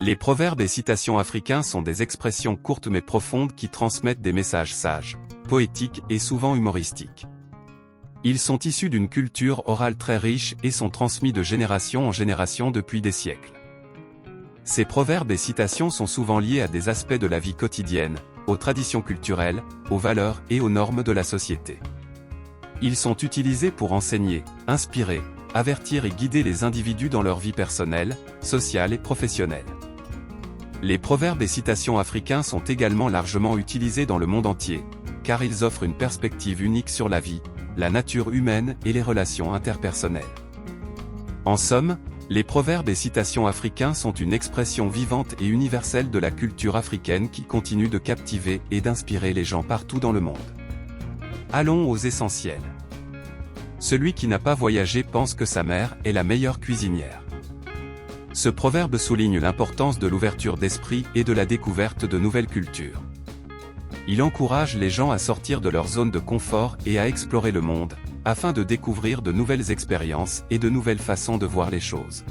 Les proverbes et citations africains sont des expressions courtes mais profondes qui transmettent des messages sages, poétiques et souvent humoristiques. Ils sont issus d'une culture orale très riche et sont transmis de génération en génération depuis des siècles. Ces proverbes et citations sont souvent liés à des aspects de la vie quotidienne, aux traditions culturelles, aux valeurs et aux normes de la société. Ils sont utilisés pour enseigner, inspirer, avertir et guider les individus dans leur vie personnelle, sociale et professionnelle. Les proverbes et citations africains sont également largement utilisés dans le monde entier, car ils offrent une perspective unique sur la vie, la nature humaine et les relations interpersonnelles. En somme, les proverbes et citations africains sont une expression vivante et universelle de la culture africaine qui continue de captiver et d'inspirer les gens partout dans le monde. Allons aux essentiels. Celui qui n'a pas voyagé pense que sa mère est la meilleure cuisinière. Ce proverbe souligne l'importance de l'ouverture d'esprit et de la découverte de nouvelles cultures. Il encourage les gens à sortir de leur zone de confort et à explorer le monde, afin de découvrir de nouvelles expériences et de nouvelles façons de voir les choses.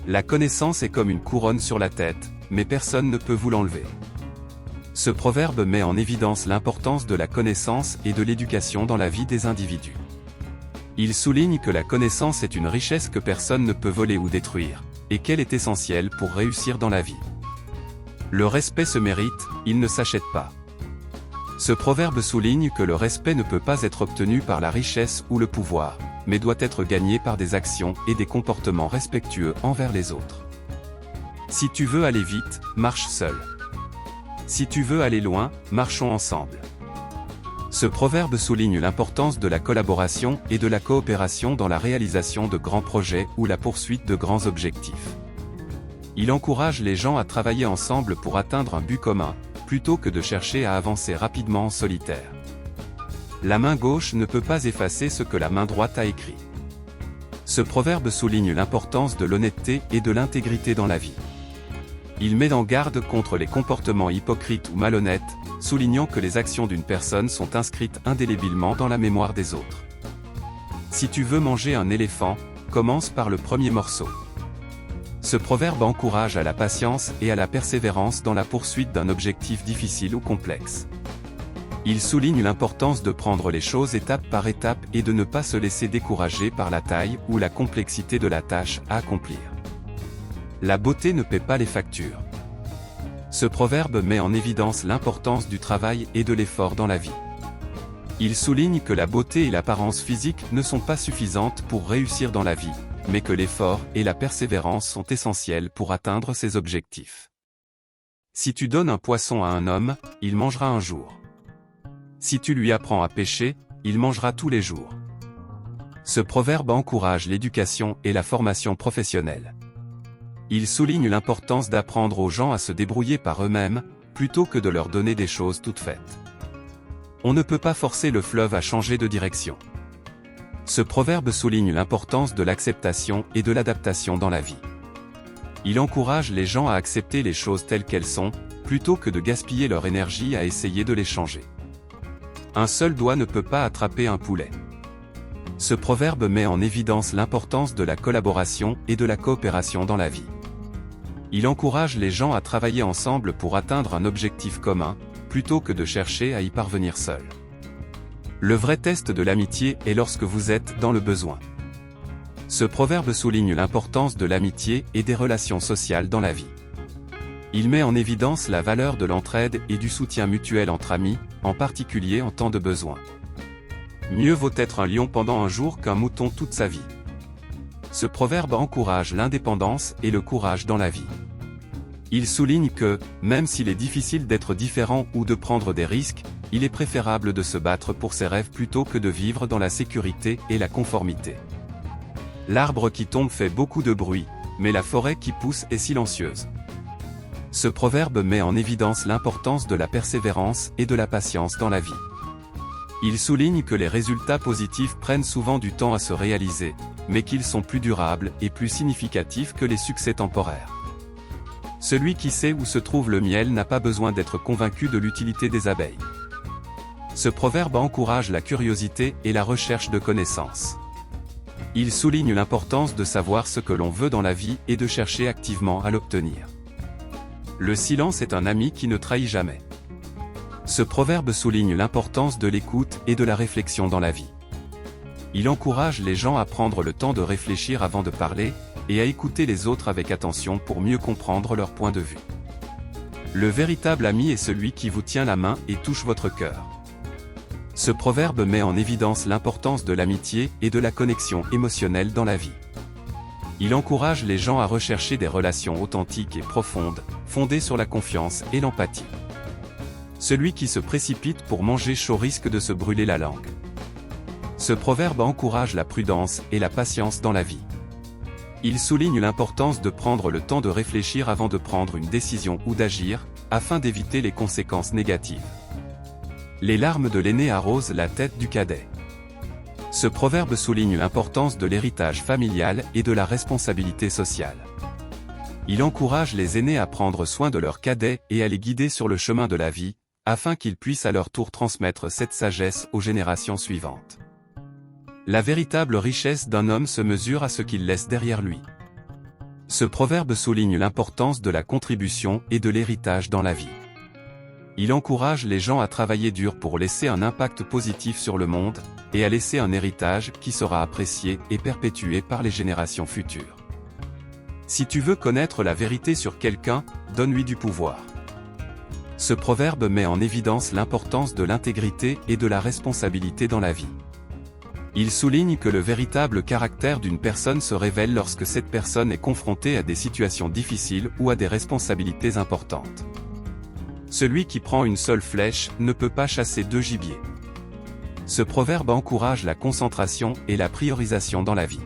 La connaissance est comme une couronne sur la tête, mais personne ne peut vous l'enlever. Ce proverbe met en évidence l'importance de la connaissance et de l'éducation dans la vie des individus. Il souligne que la connaissance est une richesse que personne ne peut voler ou détruire, et qu'elle est essentielle pour réussir dans la vie. Le respect se mérite, il ne s'achète pas. Ce proverbe souligne que le respect ne peut pas être obtenu par la richesse ou le pouvoir, mais doit être gagné par des actions et des comportements respectueux envers les autres. Si tu veux aller vite, marche seul. Si tu veux aller loin, marchons ensemble. Ce proverbe souligne l'importance de la collaboration et de la coopération dans la réalisation de grands projets ou la poursuite de grands objectifs. Il encourage les gens à travailler ensemble pour atteindre un but commun, plutôt que de chercher à avancer rapidement en solitaire. La main gauche ne peut pas effacer ce que la main droite a écrit. Ce proverbe souligne l'importance de l'honnêteté et de l'intégrité dans la vie. Il met en garde contre les comportements hypocrites ou malhonnêtes, soulignant que les actions d'une personne sont inscrites indélébilement dans la mémoire des autres. Si tu veux manger un éléphant, commence par le premier morceau. Ce proverbe encourage à la patience et à la persévérance dans la poursuite d'un objectif difficile ou complexe. Il souligne l'importance de prendre les choses étape par étape et de ne pas se laisser décourager par la taille ou la complexité de la tâche à accomplir. La beauté ne paie pas les factures. Ce proverbe met en évidence l'importance du travail et de l'effort dans la vie. Il souligne que la beauté et l'apparence physique ne sont pas suffisantes pour réussir dans la vie, mais que l'effort et la persévérance sont essentiels pour atteindre ses objectifs. Si tu donnes un poisson à un homme, il mangera un jour. Si tu lui apprends à pêcher, il mangera tous les jours. Ce proverbe encourage l'éducation et la formation professionnelle. Il souligne l'importance d'apprendre aux gens à se débrouiller par eux-mêmes, plutôt que de leur donner des choses toutes faites. On ne peut pas forcer le fleuve à changer de direction. Ce proverbe souligne l'importance de l'acceptation et de l'adaptation dans la vie. Il encourage les gens à accepter les choses telles qu'elles sont, plutôt que de gaspiller leur énergie à essayer de les changer. Un seul doigt ne peut pas attraper un poulet. Ce proverbe met en évidence l'importance de la collaboration et de la coopération dans la vie. Il encourage les gens à travailler ensemble pour atteindre un objectif commun, plutôt que de chercher à y parvenir seul. Le vrai test de l'amitié est lorsque vous êtes dans le besoin. Ce proverbe souligne l'importance de l'amitié et des relations sociales dans la vie. Il met en évidence la valeur de l'entraide et du soutien mutuel entre amis, en particulier en temps de besoin. Mieux vaut être un lion pendant un jour qu'un mouton toute sa vie. Ce proverbe encourage l'indépendance et le courage dans la vie. Il souligne que, même s'il est difficile d'être différent ou de prendre des risques, il est préférable de se battre pour ses rêves plutôt que de vivre dans la sécurité et la conformité. L'arbre qui tombe fait beaucoup de bruit, mais la forêt qui pousse est silencieuse. Ce proverbe met en évidence l'importance de la persévérance et de la patience dans la vie. Il souligne que les résultats positifs prennent souvent du temps à se réaliser, mais qu'ils sont plus durables et plus significatifs que les succès temporaires. Celui qui sait où se trouve le miel n'a pas besoin d'être convaincu de l'utilité des abeilles. Ce proverbe encourage la curiosité et la recherche de connaissances. Il souligne l'importance de savoir ce que l'on veut dans la vie et de chercher activement à l'obtenir. Le silence est un ami qui ne trahit jamais. Ce proverbe souligne l'importance de l'écoute et de la réflexion dans la vie. Il encourage les gens à prendre le temps de réfléchir avant de parler, et à écouter les autres avec attention pour mieux comprendre leur point de vue. Le véritable ami est celui qui vous tient la main et touche votre cœur. Ce proverbe met en évidence l'importance de l'amitié et de la connexion émotionnelle dans la vie. Il encourage les gens à rechercher des relations authentiques et profondes, fondées sur la confiance et l'empathie. Celui qui se précipite pour manger chaud risque de se brûler la langue. Ce proverbe encourage la prudence et la patience dans la vie. Il souligne l'importance de prendre le temps de réfléchir avant de prendre une décision ou d'agir, afin d'éviter les conséquences négatives. Les larmes de l'aîné arrosent la tête du cadet. Ce proverbe souligne l'importance de l'héritage familial et de la responsabilité sociale. Il encourage les aînés à prendre soin de leurs cadets et à les guider sur le chemin de la vie, afin qu'ils puissent à leur tour transmettre cette sagesse aux générations suivantes. La véritable richesse d'un homme se mesure à ce qu'il laisse derrière lui. Ce proverbe souligne l'importance de la contribution et de l'héritage dans la vie. Il encourage les gens à travailler dur pour laisser un impact positif sur le monde, et à laisser un héritage qui sera apprécié et perpétué par les générations futures. Si tu veux connaître la vérité sur quelqu'un, donne-lui du pouvoir. Ce proverbe met en évidence l'importance de l'intégrité et de la responsabilité dans la vie. Il souligne que le véritable caractère d'une personne se révèle lorsque cette personne est confrontée à des situations difficiles ou à des responsabilités importantes. Celui qui prend une seule flèche ne peut pas chasser deux gibiers. Ce proverbe encourage la concentration et la priorisation dans la vie.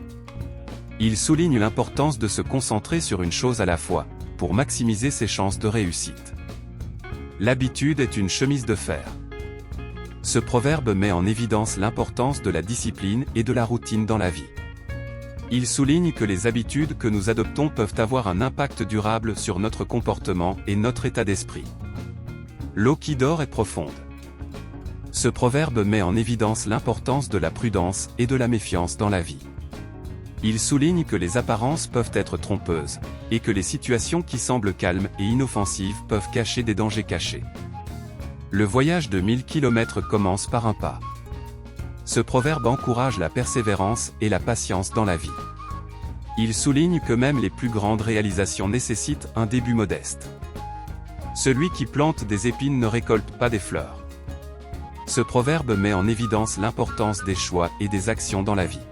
Il souligne l'importance de se concentrer sur une chose à la fois, pour maximiser ses chances de réussite. L'habitude est une chemise de fer. Ce proverbe met en évidence l'importance de la discipline et de la routine dans la vie. Il souligne que les habitudes que nous adoptons peuvent avoir un impact durable sur notre comportement et notre état d'esprit. L'eau qui dort est profonde. Ce proverbe met en évidence l'importance de la prudence et de la méfiance dans la vie. Il souligne que les apparences peuvent être trompeuses, et que les situations qui semblent calmes et inoffensives peuvent cacher des dangers cachés. Le voyage de 1000 km commence par un pas. Ce proverbe encourage la persévérance et la patience dans la vie. Il souligne que même les plus grandes réalisations nécessitent un début modeste. Celui qui plante des épines ne récolte pas des fleurs. Ce proverbe met en évidence l'importance des choix et des actions dans la vie.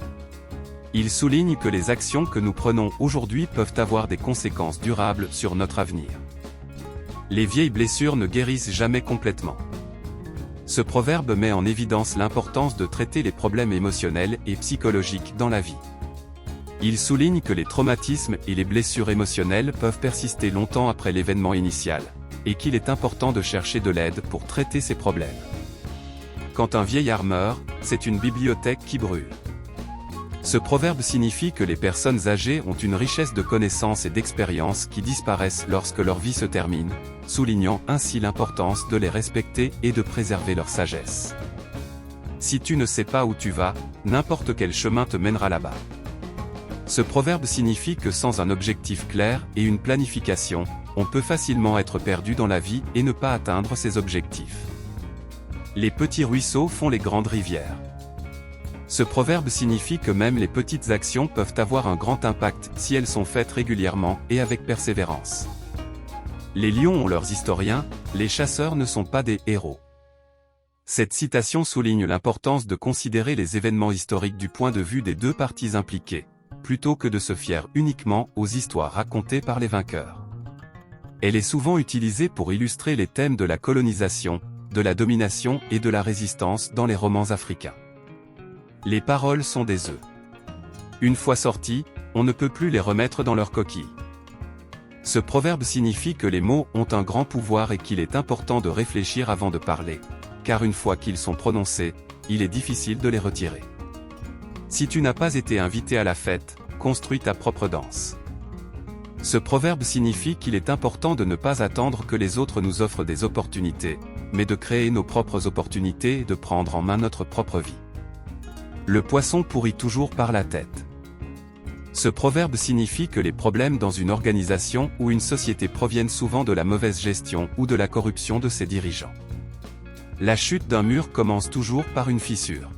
Il souligne que les actions que nous prenons aujourd'hui peuvent avoir des conséquences durables sur notre avenir. Les vieilles blessures ne guérissent jamais complètement. Ce proverbe met en évidence l'importance de traiter les problèmes émotionnels et psychologiques dans la vie. Il souligne que les traumatismes et les blessures émotionnelles peuvent persister longtemps après l'événement initial, et qu'il est important de chercher de l'aide pour traiter ces problèmes. Quand un vieillard meurt, c'est une bibliothèque qui brûle. Ce proverbe signifie que les personnes âgées ont une richesse de connaissances et d'expériences qui disparaissent lorsque leur vie se termine, soulignant ainsi l'importance de les respecter et de préserver leur sagesse. Si tu ne sais pas où tu vas, n'importe quel chemin te mènera là-bas. Ce proverbe signifie que sans un objectif clair et une planification, on peut facilement être perdu dans la vie et ne pas atteindre ses objectifs. Les petits ruisseaux font les grandes rivières. Ce proverbe signifie que même les petites actions peuvent avoir un grand impact si elles sont faites régulièrement et avec persévérance. Les lions ont leurs historiens, les chasseurs ne sont pas des héros. Cette citation souligne l'importance de considérer les événements historiques du point de vue des deux parties impliquées, plutôt que de se fier uniquement aux histoires racontées par les vainqueurs. Elle est souvent utilisée pour illustrer les thèmes de la colonisation, de la domination et de la résistance dans les romans africains. Les paroles sont des œufs. Une fois sortis, on ne peut plus les remettre dans leur coquille. Ce proverbe signifie que les mots ont un grand pouvoir et qu'il est important de réfléchir avant de parler, car une fois qu'ils sont prononcés, il est difficile de les retirer. Si tu n'as pas été invité à la fête, construis ta propre danse. Ce proverbe signifie qu'il est important de ne pas attendre que les autres nous offrent des opportunités, mais de créer nos propres opportunités et de prendre en main notre propre vie. Le poisson pourrit toujours par la tête. Ce proverbe signifie que les problèmes dans une organisation ou une société proviennent souvent de la mauvaise gestion ou de la corruption de ses dirigeants. La chute d'un mur commence toujours par une fissure.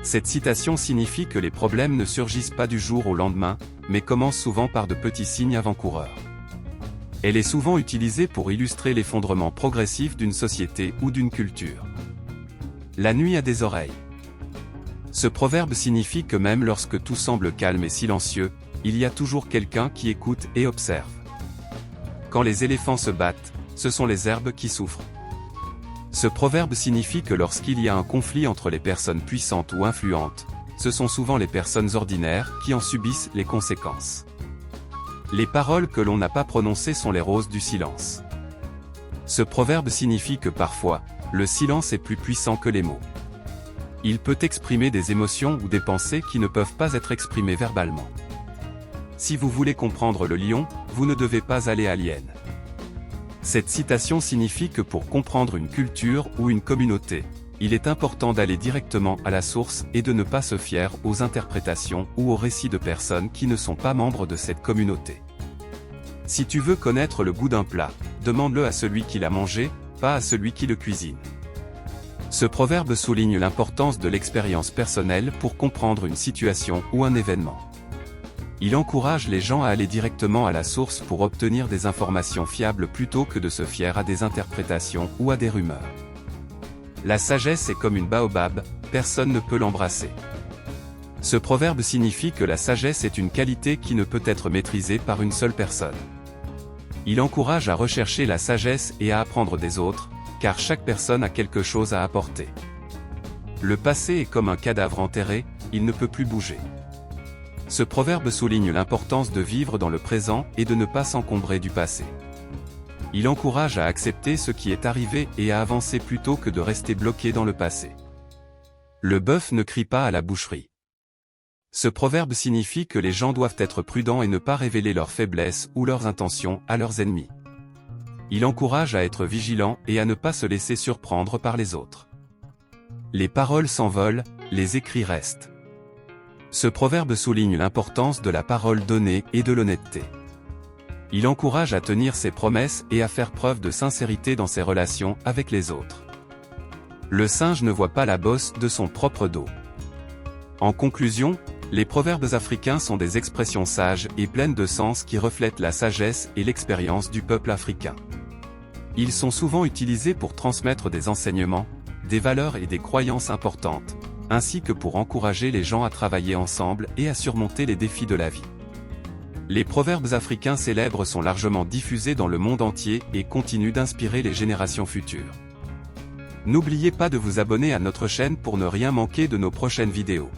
Cette citation signifie que les problèmes ne surgissent pas du jour au lendemain, mais commencent souvent par de petits signes avant-coureurs. Elle est souvent utilisée pour illustrer l'effondrement progressif d'une société ou d'une culture. La nuit a des oreilles. Ce proverbe signifie que même lorsque tout semble calme et silencieux, il y a toujours quelqu'un qui écoute et observe. Quand les éléphants se battent, ce sont les herbes qui souffrent. Ce proverbe signifie que lorsqu'il y a un conflit entre les personnes puissantes ou influentes, ce sont souvent les personnes ordinaires qui en subissent les conséquences. Les paroles que l'on n'a pas prononcées sont les roses du silence. Ce proverbe signifie que parfois, le silence est plus puissant que les mots. Il peut exprimer des émotions ou des pensées qui ne peuvent pas être exprimées verbalement. Si vous voulez comprendre le lion, vous ne devez pas aller à l'hyène. Cette citation signifie que pour comprendre une culture ou une communauté, il est important d'aller directement à la source et de ne pas se fier aux interprétations ou aux récits de personnes qui ne sont pas membres de cette communauté. Si tu veux connaître le goût d'un plat, demande-le à celui qui l'a mangé, pas à celui qui le cuisine. Ce proverbe souligne l'importance de l'expérience personnelle pour comprendre une situation ou un événement. Il encourage les gens à aller directement à la source pour obtenir des informations fiables plutôt que de se fier à des interprétations ou à des rumeurs. La sagesse est comme une baobab, personne ne peut l'embrasser. Ce proverbe signifie que la sagesse est une qualité qui ne peut être maîtrisée par une seule personne. Il encourage à rechercher la sagesse et à apprendre des autres, car chaque personne a quelque chose à apporter. Le passé est comme un cadavre enterré, il ne peut plus bouger. Ce proverbe souligne l'importance de vivre dans le présent et de ne pas s'encombrer du passé. Il encourage à accepter ce qui est arrivé et à avancer plutôt que de rester bloqué dans le passé. Le bœuf ne crie pas à la boucherie. Ce proverbe signifie que les gens doivent être prudents et ne pas révéler leurs faiblesses ou leurs intentions à leurs ennemis. Il encourage à être vigilant et à ne pas se laisser surprendre par les autres. Les paroles s'envolent, les écrits restent. Ce proverbe souligne l'importance de la parole donnée et de l'honnêteté. Il encourage à tenir ses promesses et à faire preuve de sincérité dans ses relations avec les autres. Le singe ne voit pas la bosse de son propre dos. En conclusion, les proverbes africains sont des expressions sages et pleines de sens qui reflètent la sagesse et l'expérience du peuple africain. Ils sont souvent utilisés pour transmettre des enseignements, des valeurs et des croyances importantes, ainsi que pour encourager les gens à travailler ensemble et à surmonter les défis de la vie. Les proverbes africains célèbres sont largement diffusés dans le monde entier et continuent d'inspirer les générations futures. N'oubliez pas de vous abonner à notre chaîne pour ne rien manquer de nos prochaines vidéos.